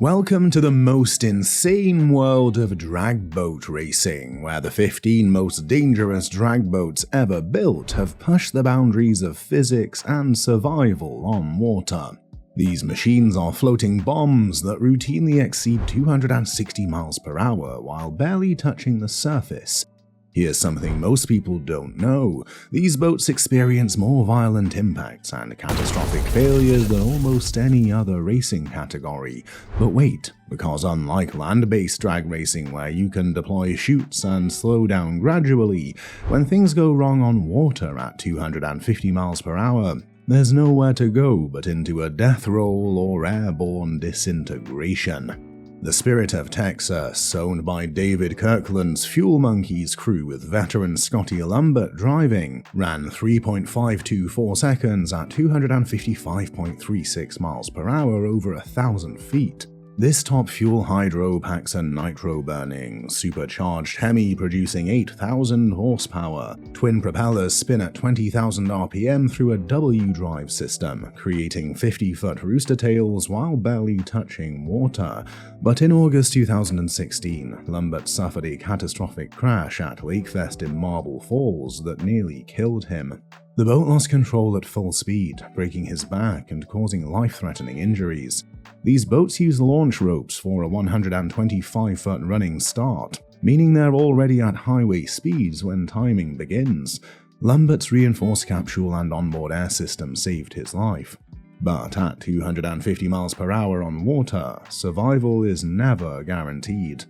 Welcome to the most insane world of dragboat racing, where the 15 most dangerous dragboats ever built have pushed the boundaries of physics and survival on water. These machines are floating bombs that routinely exceed 260 miles per hour while barely touching the surface. Here's something most people don't know: these boats experience more violent impacts and catastrophic failures than almost any other racing category. But wait, because unlike land-based drag racing where you can deploy chutes and slow down gradually, when things go wrong on water at 250 miles per hour, there's nowhere to go but into a death roll or airborne disintegration. The Spirit of Texas, owned by David Kirkland's Fuel Monkeys crew with veteran Scotty Lumbert driving, ran 3.524 seconds at 255.36 miles per hour over 1,000 feet. This top fuel hydro packs a nitro-burning, supercharged Hemi producing 8,000 horsepower. Twin propellers spin at 20,000 RPM through a W-drive system, creating 50-foot rooster tails while barely touching water. But in August 2016, Lumbert suffered a catastrophic crash at Lakefest in Marble Falls that nearly killed him. The boat lost control at full speed, breaking his back and causing life-threatening injuries. These boats use launch ropes for a 125-foot running start, meaning they're already at highway speeds when timing begins. Lumbert's reinforced capsule and onboard air system saved his life. But at 250 miles per hour on water, survival is never guaranteed.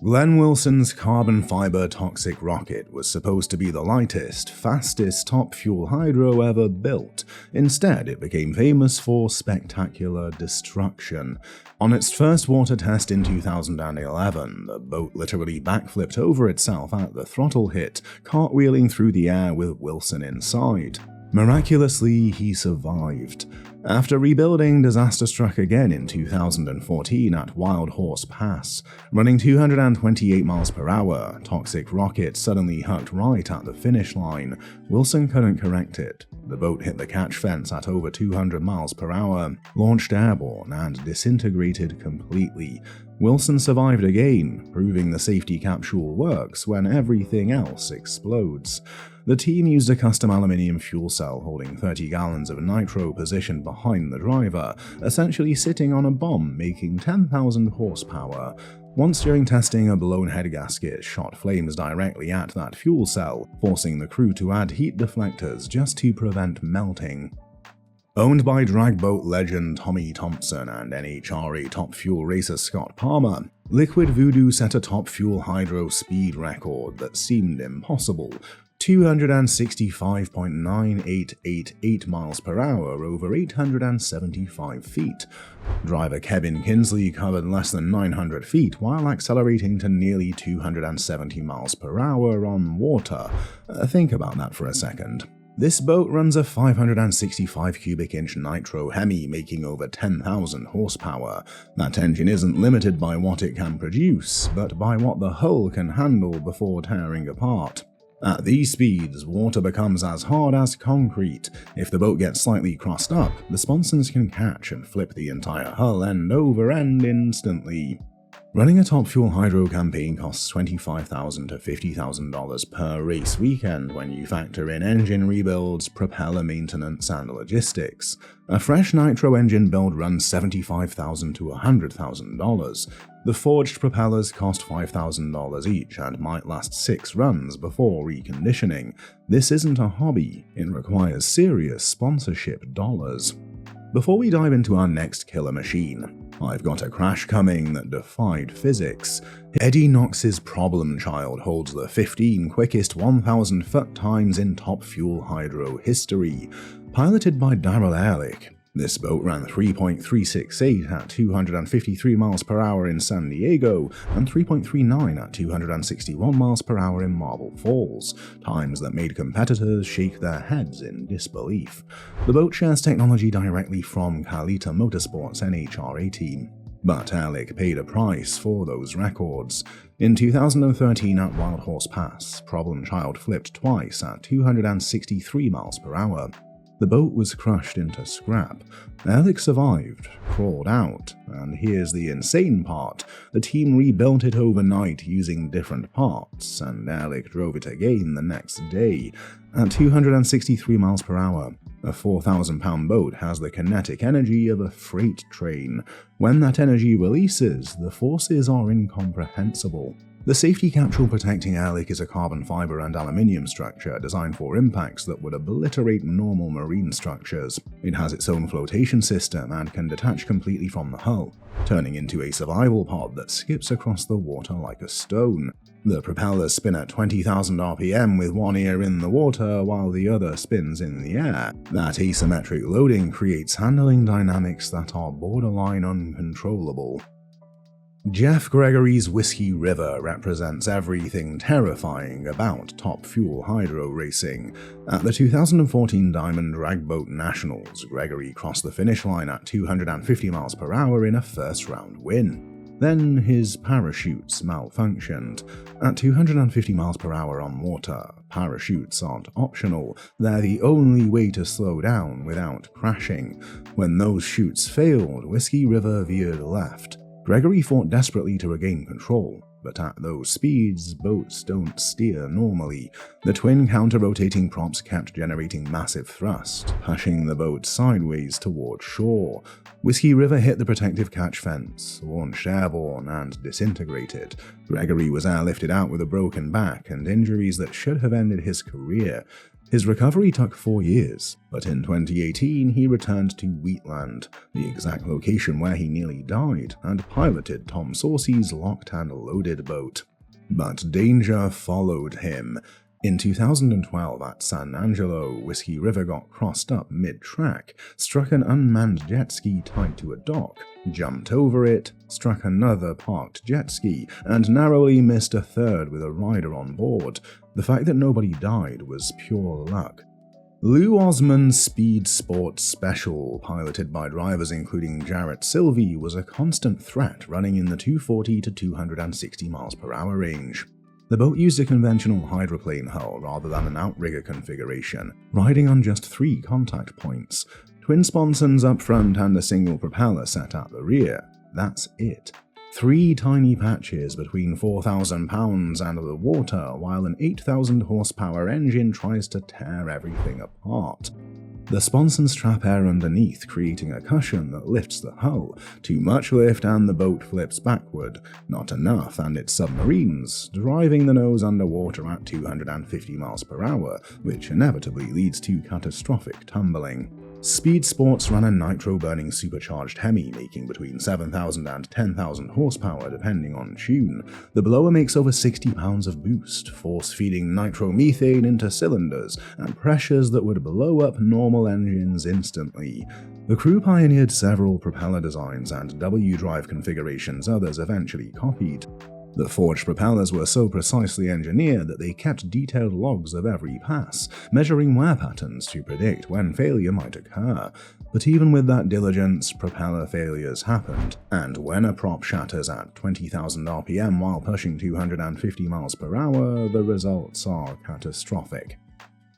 Glenn Wilson's carbon fiber toxic rocket was supposed to be the lightest, fastest top fuel hydro ever built. Instead, it became famous for spectacular destruction. On its first water test in 2011, the boat literally backflipped over itself at the throttle hit, cartwheeling through the air with Wilson inside. Miraculously, he survived. After rebuilding, disaster struck again in 2014 at Wild Horse Pass. Running 228 miles per hour, Toxic Rocket suddenly hooked right at the finish line. Wilson couldn't correct it. The boat hit the catch fence at over 200 miles per hour, launched airborne, and disintegrated completely. Wilson survived again, proving the safety capsule works when everything else explodes. The team used a custom aluminium fuel cell holding 30 gallons of nitro positioned behind the driver, essentially sitting on a bomb making 10,000 horsepower. Once during testing, a blown head gasket shot flames directly at that fuel cell, forcing the crew to add heat deflectors just to prevent melting. Owned by dragboat legend Tommy Thompson and NHRA top fuel racer Scott Palmer, Liquid Voodoo set a top fuel hydro speed record that seemed impossible: 265.9888 miles per hour over 875 feet. Driver Kevin Kinsley covered less than 900 feet while accelerating to nearly 270 miles per hour on water. Think about that for a second. This boat runs a 565 cubic inch nitro Hemi making over 10,000 horsepower. That engine isn't limited by what it can produce, but by what the hull can handle before tearing apart. At these speeds, water becomes as hard as concrete. If the boat gets slightly crossed up, the sponsons can catch and flip the entire hull end over end instantly. Running a top fuel hydro campaign costs $25,000 to $50,000 per race weekend when you factor in engine rebuilds, propeller maintenance, and logistics. A fresh nitro engine build runs $75,000 to $100,000. The forged propellers cost $5,000 each and might last 6 runs before reconditioning. This isn't a hobby, it requires serious sponsorship dollars. Before we dive into our next killer machine, I've got a crash coming that defied physics. Eddie Knox's Problem Child holds the 15 quickest 1,000 foot times in top fuel hydro history. Piloted by Darrell Ehrlich, this boat ran 3.368 at 253 miles per hour in San Diego and 3.39 at 261 miles per hour in Marble Falls, times that made competitors shake their heads in disbelief. The boat shares technology directly from Carlita Motorsports' NHRA team. But Ehrlich paid a price for those records. In 2013 at Wild Horse Pass, Problem Child flipped twice at 263 miles per hour. The boat was crushed into scrap. Alec survived, crawled out, and here's the insane part. The team rebuilt it overnight using different parts, and Alec drove it again the next day. At 263 miles per hour, a 4,000-pound boat has the kinetic energy of a freight train. When that energy releases, the forces are incomprehensible. The safety capsule protecting Alec is a carbon fiber and aluminium structure designed for impacts that would obliterate normal marine structures. It has its own flotation system and can detach completely from the hull, turning into a survival pod that skips across the water like a stone. The propellers spin at 20,000 RPM with one ear in the water while the other spins in the air. That asymmetric loading creates handling dynamics that are borderline uncontrollable. Jeff Gregory's Whiskey River represents everything terrifying about top fuel hydro racing. At the 2014 Diamond Dragboat Nationals, Gregory crossed the finish line at 250 miles per hour in a first-round win. Then his parachutes malfunctioned. At 250 miles per hour on water, parachutes aren't optional, they're the only way to slow down without crashing. When those chutes failed, Whiskey River veered left. Gregory fought desperately to regain control, but at those speeds, boats don't steer normally. The twin counter-rotating props kept generating massive thrust, pushing the boat sideways toward shore. Whiskey River hit the protective catch fence, launched airborne, and disintegrated. Gregory was airlifted out with a broken back and injuries that should have ended his career. His recovery took 4 years, but in 2018 he returned to Wheatland, the exact location where he nearly died, and piloted Tom Saucy's locked and loaded boat. But danger followed him. In 2012 at San Angelo, Whiskey River got crossed up mid-track, struck an unmanned jet ski tied to a dock, jumped over it, struck another parked jet ski, and narrowly missed a third with a rider on board. The fact that nobody died was pure luck. Lou Osman's Speed Sports Special, piloted by drivers including Jarrett Sylvie, was a constant threat running in the 240 to 260 miles per hour range. The boat used a conventional hydroplane hull rather than an outrigger configuration, riding on just 3 contact points, twin sponsons up front and a single propeller set at the rear. That's it. 3 tiny patches between 4,000 pounds and the water while an 8,000 horsepower engine tries to tear everything apart. The sponsons trap air underneath, creating a cushion that lifts the hull. Too much lift and the boat flips backward. Not enough and it's submarines, driving the nose underwater at 250 miles per hour, which inevitably leads to catastrophic tumbling. Speed Sports ran a nitro-burning supercharged Hemi, making between 7,000 and 10,000 horsepower depending on tune. The blower makes over 60 pounds of boost, force-feeding nitromethane into cylinders at pressures that would blow up normal engines instantly. The crew pioneered several propeller designs and W-drive configurations others eventually copied. The forged propellers were so precisely engineered that they kept detailed logs of every pass, measuring wear patterns to predict when failure might occur. But even with that diligence, propeller failures happened, and when a prop shatters at 20,000 RPM while pushing 250 miles per hour, the results are catastrophic.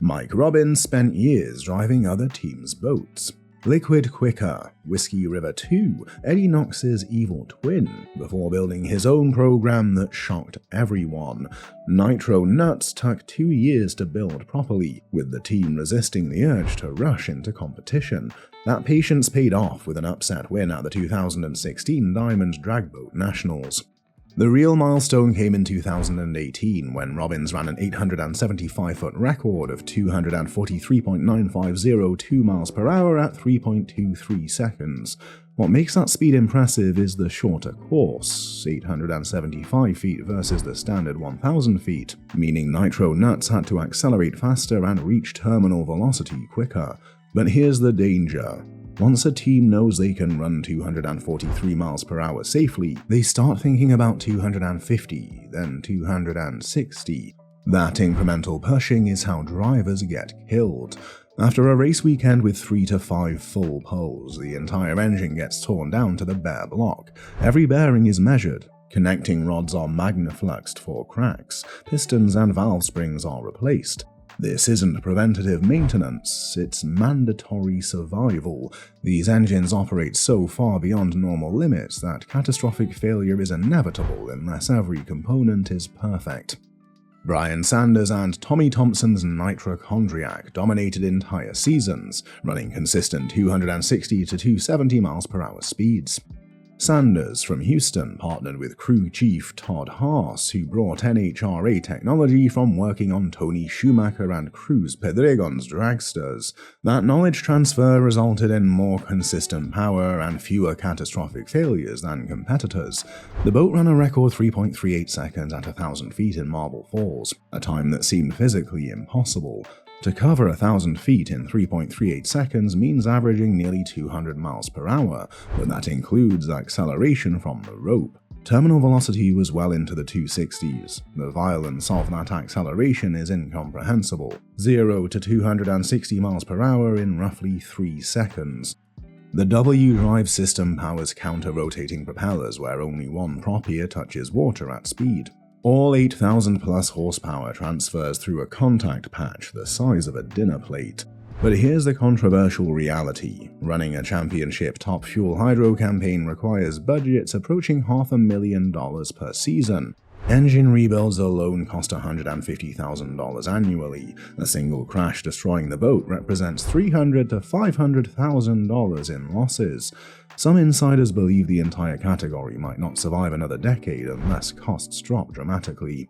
Mike Robbins spent years driving other teams' boats. Liquid Quicker, Whiskey River 2, Eddie Knox's evil twin, before building his own program that shocked everyone. Nitro Nuts took 2 years to build properly, with the team resisting the urge to rush into competition. That patience paid off with an upset win at the 2016 Diamond Dragboat Nationals. The real milestone came in 2018 when Robbins ran an 875-foot record of 243.9502 miles per hour at 3.23 seconds. What makes that speed impressive is the shorter course, 875 feet versus the standard 1,000 feet, meaning Nitro Nuts had to accelerate faster and reach terminal velocity quicker. But here's the danger. Once a team knows they can run 243 miles per hour safely, they start thinking about 250, then 260. That incremental pushing is how drivers get killed. After a race weekend with 3 to 5 full poles, the entire engine gets torn down to the bare block. Every bearing is measured. Connecting rods are magnafluxed for cracks. Pistons and valve springs are replaced. This isn't preventative maintenance, it's mandatory survival. These engines operate so far beyond normal limits that catastrophic failure is inevitable unless every component is perfect. Brian Sanders and Tommy Thompson's Nitrochondriac dominated entire seasons, running consistent 260 to 270 mph speeds. Sanders from Houston partnered with crew chief Todd Haas, who brought NHRA technology from working on Tony Schumacher and Cruz Pedregon's dragsters. That knowledge transfer resulted in more consistent power and fewer catastrophic failures than competitors. The boat ran a record 3.38 seconds at 1,000 feet in Marble Falls, a time that seemed physically impossible. To cover 1,000 feet in 3.38 seconds means averaging nearly 200 mph, but that includes acceleration from the rope. Terminal velocity was well into the 260s. The violence of that acceleration is incomprehensible, 0 to 260 mph in roughly 3 seconds. The W-drive system powers counter-rotating propellers where only one prop ear touches water at speed. All 8,000 plus horsepower transfers through a contact patch the size of a dinner plate. But here's the controversial reality. Running a championship top fuel hydro campaign requires budgets approaching $500,000 per season. Engine rebuilds alone cost $150,000 annually. A single crash destroying the boat represents $300,000 to $500,000 in losses. Some insiders believe the entire category might not survive another decade unless costs drop dramatically.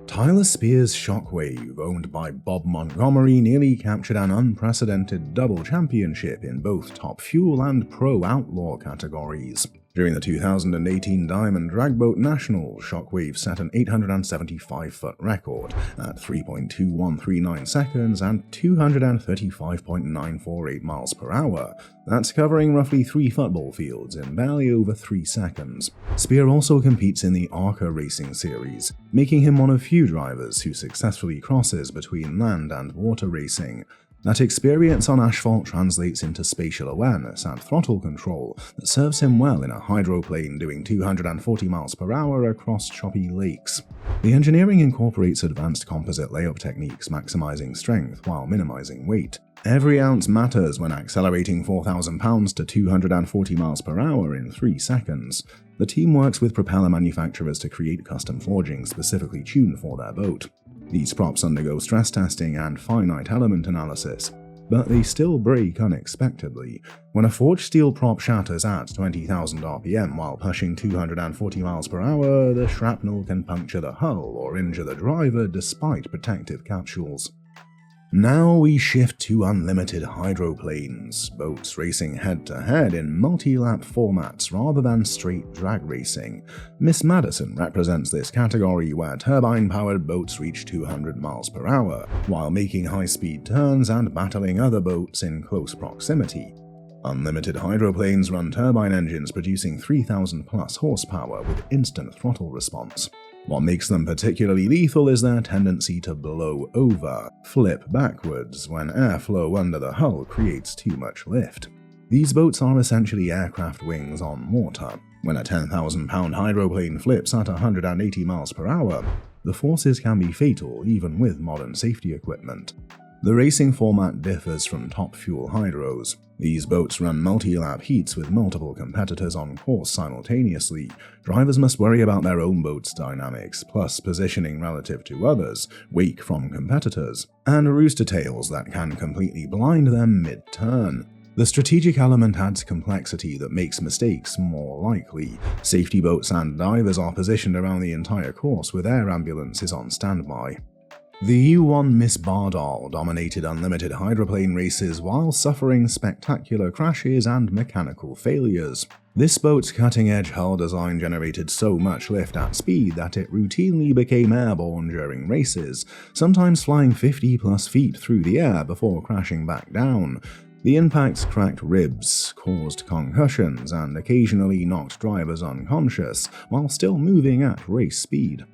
Tyler Spears' Shockwave, owned by Bob Montgomery, nearly captured an unprecedented double championship in both top fuel and pro outlaw categories. During the 2018 Diamond Dragboat Nationals, Shockwave set an 875-foot record at 3.2139 seconds and 235.948 mph. That's covering roughly 3 football fields in barely over 3 seconds. Spear also competes in the ARCA Racing Series, making him one of few drivers who successfully crosses between land and water racing. That experience on asphalt translates into spatial awareness and throttle control that serves him well in a hydroplane doing 240 mph across choppy lakes. The engineering incorporates advanced composite layup techniques maximizing strength while minimizing weight. Every ounce matters when accelerating 4,000 pounds to 240 mph in 3 seconds. The team works with propeller manufacturers to create custom forgings specifically tuned for their boat. These props undergo stress testing and finite element analysis, but they still break unexpectedly. When a forged steel prop shatters at 20,000 RPM while pushing 240 mph, the shrapnel can puncture the hull or injure the driver despite protective capsules. Now we shift to unlimited hydroplanes, boats racing head-to-head in multi-lap formats rather than straight drag racing. Miss Madison represents this category where turbine-powered boats reach 200 mph, while making high-speed turns and battling other boats in close proximity. Unlimited hydroplanes run turbine engines producing 3,000 plus horsepower with instant throttle response. What makes them particularly lethal is their tendency to blow over, flip backwards when airflow under the hull creates too much lift. These boats are essentially aircraft wings on water. When a 10,000-pound hydroplane flips at 180 mph, the forces can be fatal even with modern safety equipment. The racing format differs from top fuel hydros. These boats run multi-lap heats with multiple competitors on course simultaneously. Drivers must worry about their own boat's dynamics, plus positioning relative to others, wake from competitors, and rooster tails that can completely blind them mid-turn. The strategic element adds complexity that makes mistakes more likely. Safety boats and divers are positioned around the entire course with air ambulances on standby. The U1 Miss Bardall dominated unlimited hydroplane races while suffering spectacular crashes and mechanical failures. This boat's cutting-edge hull design generated so much lift at speed that it routinely became airborne during races, sometimes flying 50 plus feet through the air before crashing back down. The impacts cracked ribs, caused concussions, and occasionally knocked drivers unconscious while still moving at race speed.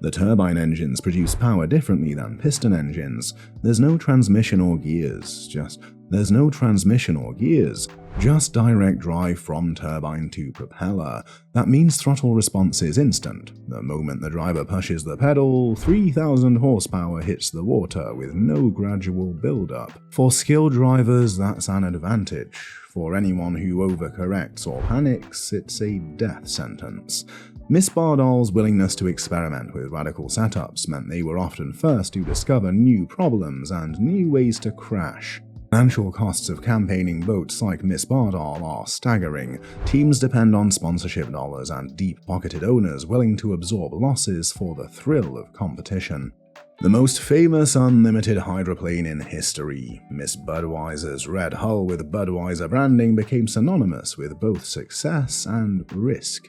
The turbine engines produce power differently than piston engines. There's no transmission or gears, just There's no transmission or gears, just direct drive from turbine to propeller. That means throttle response is instant. The moment the driver pushes the pedal, 3,000 horsepower hits the water with no gradual build-up. For skilled drivers, that's an advantage. For anyone who overcorrects or panics, it's a death sentence. Miss Bardall's willingness to experiment with radical setups meant they were often first to discover new problems and new ways to crash. Financial costs of campaigning boats like Miss Bardall are staggering. Teams depend on sponsorship dollars and deep-pocketed owners willing to absorb losses for the thrill of competition. The most famous unlimited hydroplane in history, Miss Budweiser's red hull with Budweiser branding became synonymous with both success and risk.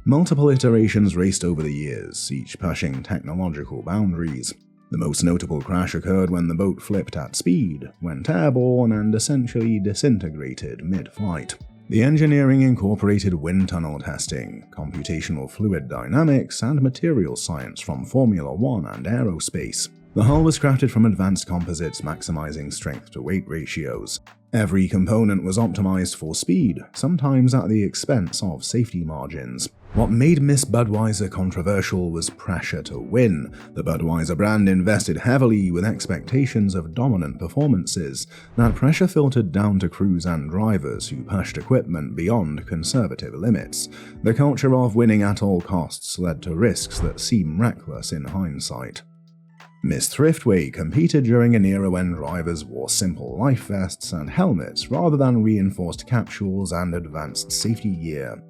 Multiple iterations raced over the years, each pushing technological boundaries. The most notable crash occurred when the boat flipped at speed, went airborne, and essentially disintegrated mid-flight. The engineering incorporated wind tunnel testing, computational fluid dynamics, and material science from Formula One and aerospace. The hull was crafted from advanced composites maximizing strength-to-weight ratios. Every component was optimized for speed, sometimes at the expense of safety margins. What made Miss Budweiser controversial was pressure to win. The Budweiser brand invested heavily with expectations of dominant performances. That pressure filtered down to crews and drivers who pushed equipment beyond conservative limits. The culture of winning at all costs led to risks that seem reckless in hindsight. Miss Thriftway competed during an era when drivers wore simple life vests and helmets rather than reinforced capsules and advanced safety gear.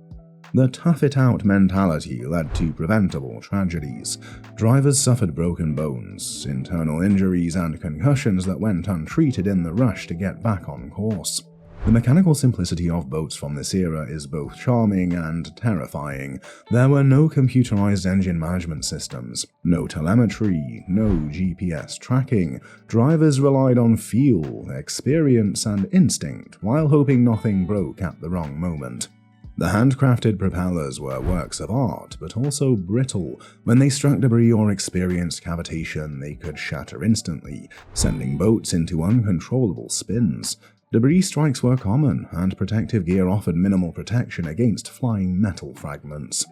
The tough-it-out mentality led to preventable tragedies. Drivers suffered broken bones, internal injuries, and concussions that went untreated in the rush to get back on course. The mechanical simplicity of boats from this era is both charming and terrifying. There were no computerized engine management systems, no telemetry, no GPS tracking. Drivers relied on feel, experience, and instinct while hoping nothing broke at the wrong moment. The handcrafted propellers were works of art, but also brittle. When they struck debris or experienced cavitation, they could shatter instantly, sending boats into uncontrollable spins. Debris strikes were common, and protective gear offered minimal protection against flying metal fragments.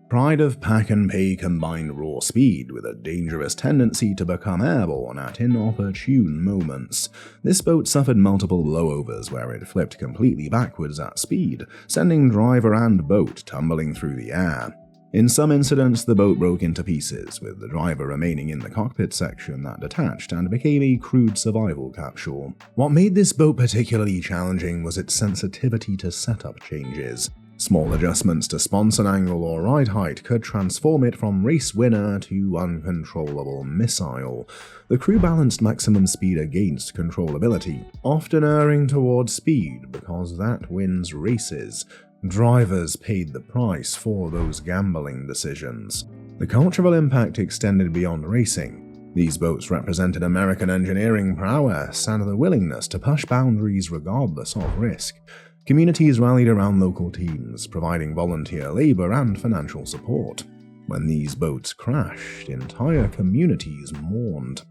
Pride of Pack and Pay combined raw speed with a dangerous tendency to become airborne at inopportune moments. This boat suffered multiple blowovers where it flipped completely backwards at speed, sending driver and boat tumbling through the air. In some incidents, the boat broke into pieces, with the driver remaining in the cockpit section that detached and became a crude survival capsule. What made this boat particularly challenging was its sensitivity to setup changes. Small adjustments to sponson angle or ride height could transform it from race winner to uncontrollable missile. The crew balanced maximum speed against controllability, often erring towards speed because that wins races. Drivers paid the price for those gambling decisions. The cultural impact extended beyond racing. These boats represented American engineering prowess and the willingness to push boundaries regardless of risk. Communities rallied around local teams, providing volunteer labor and financial support. When these boats crashed, entire communities mourned.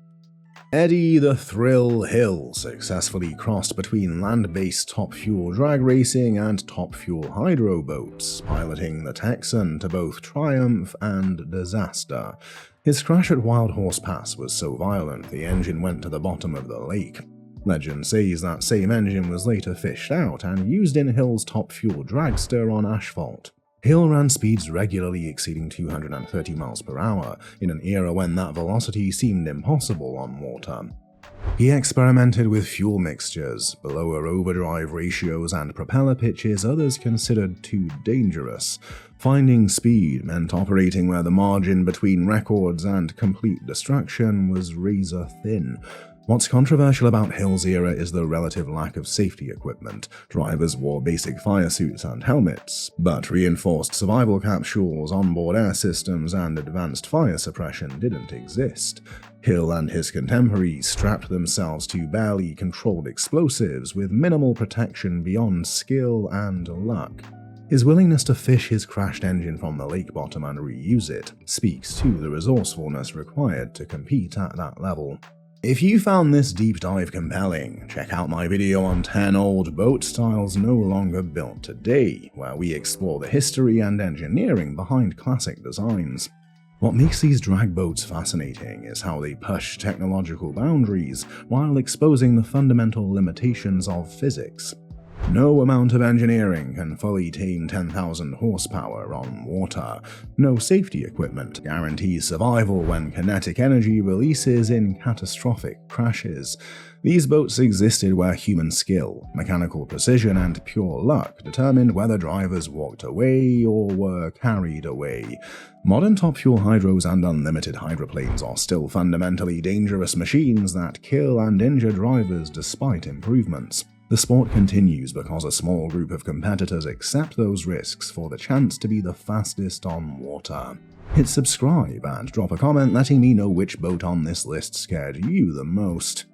Eddie the Thrill Hill successfully crossed between land-based top-fuel drag racing and top-fuel hydro boats, piloting the Texan to both triumph and disaster. His crash at Wild Horse Pass was so violent the engine went to the bottom of the lake. Legend says that same engine was later fished out and used in Hill's top-fuel dragster on asphalt. Hill ran speeds regularly exceeding 230 miles per hour, in an era when that velocity seemed impossible on water. He experimented with fuel mixtures, lower overdrive ratios, and propeller pitches others considered too dangerous. Finding speed meant operating where the margin between records and complete destruction was razor thin. What's controversial about Hill's era is the relative lack of safety equipment. Drivers wore basic fire suits and helmets, but reinforced survival capsules, onboard air systems, and advanced fire suppression didn't exist. Hill and his contemporaries strapped themselves to barely controlled explosives with minimal protection beyond skill and luck. His willingness to fish his crashed engine from the lake bottom and reuse it speaks to the resourcefulness required to compete at that level. If you found this deep dive compelling, check out my video on 10 old boat styles no longer built today, where we explore the history and engineering behind classic designs. What makes these drag boats fascinating is how they push technological boundaries while exposing the fundamental limitations of physics. No amount of engineering can fully tame 10,000 horsepower on water. No safety equipment guarantees survival when kinetic energy releases in catastrophic crashes. These boats existed where human skill, mechanical precision, and pure luck determined whether drivers walked away or were carried away. Modern top-fuel hydros and unlimited hydroplanes are still fundamentally dangerous machines that kill and injure drivers despite improvements. The sport continues because a small group of competitors accept those risks for the chance to be the fastest on water. Hit subscribe and drop a comment letting me know which boat on this list scared you the most.